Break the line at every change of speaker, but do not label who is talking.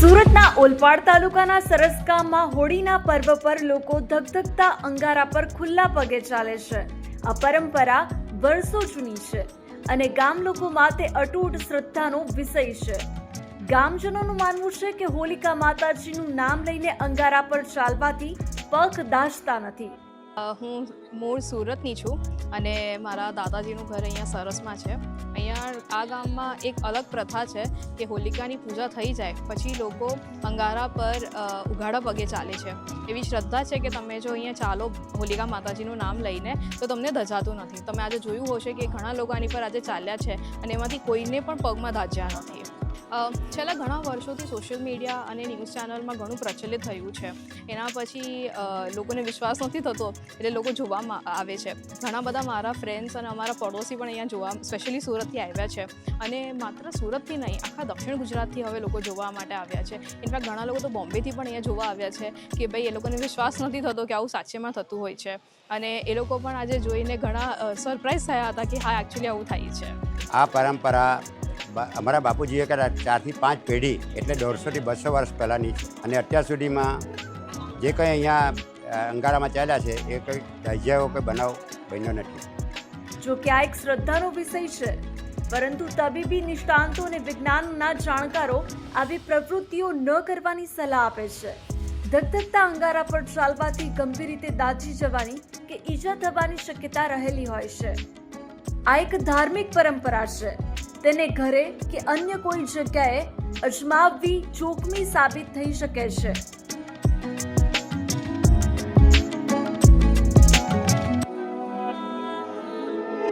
સુરતના ઓલપાડ તાલુકાના સરસ ગામમાં હોળીના પર્વ પર લોકો ધગધગતા અંગારા પર ખુલ્લા પગે ચાલે છે. આ પરંપરા વર્ષો જૂની છે અને ગામ લોકોમાં તે અતૂટ શ્રદ્ધાનો વિષય છે. ગામજનોનું માનવું છે કે હોલિકા માતાજીનું નામ લઈને અંગારા પર ચાલવાથી પગ દાઝતા નથી.
હું મૂળ સુરતની છું અને મારા દાદાજીનું ઘર અહીંયા સરસમાં છે. અહીંયા આ ગામમાં એક અલગ પ્રથા છે કે હોલિકાની પૂજા થઈ જાય પછી લોકો અંગારા પર ઉઘાડા પગે ચાલે છે. એવી શ્રદ્ધા છે કે તમે જો અહીંયા ચાલો હોલિકા માતાજીનું નામ લઈને તો તમને ધજાતું નથી. તમે આજે જોયું હશે કે ઘણા લોકો આની પર આજે ચાલ્યા છે અને એમાંથી કોઈને પણ પગમાં દાઝ્યા નથી. છેલ્લા ઘણા વર્ષોથી સોશિયલ મીડિયા અને ન્યૂઝ ચેનલમાં ઘણું પ્રચલિત થયું છે. એના પછી લોકોને વિશ્વાસ નથી થતો એટલે લોકો જોવામાં આવે છે. ઘણા બધા મારા ફ્રેન્ડ્સ અને અમારા પડોશી પણ અહીંયા જોવા સ્પેશિયલી સુરતથી આવ્યા છે અને માત્ર સુરતથી નહીં આખા દક્ષિણ ગુજરાતથી હવે લોકો જોવા માટે આવ્યા છે. ઇનફેક્ટ ઘણા લોકો તો બોમ્બેથી પણ અહીંયા જોવા આવ્યા છે કે ભાઈ એ લોકોને વિશ્વાસ નથી થતો કે આવું સાચેમાં થતું હોય છે અને એ લોકો પણ આજે જોઈને ઘણા સરપ્રાઈઝ થયા હતા કે હા એકચ્યુઅલી આવું થાય છે.
આ પરંપરા અમારા બાપુજીએ કર્યા 4 થી 5 પેઢી એટલે 150 થી 200 વર્ષ પહેલાંની અને અત્યાર સુધીમાં જે કંઈ અહીંયા અંગારામાં ચાલ્યા છે એ કંઈ દાઝ્યાઓ કંઈ બનાવ બન્યો નથી.
જો કે આ એક શ્રદ્ધાનો વિષય છે પરંતુ તબીબી નિષ્ણાંતો અને વિજ્ઞાનના જાણકારો આવી પ્રવૃત્તિઓ ન કરવાની સલાહ આપે છે. ધગધગતા અંગારા પર ચાલવાથી ગંભીર રીતે દાઝી જવાની કે ઈજા થવાની શક્યતા રહેલી હોય છે. આ એક ધાર્મિક પરંપરા છે. તેને ઘરે કે અન્ય કોઈ જગ્યાએ અજમાવવી જોખમી સાબિત થઈ શકે છે.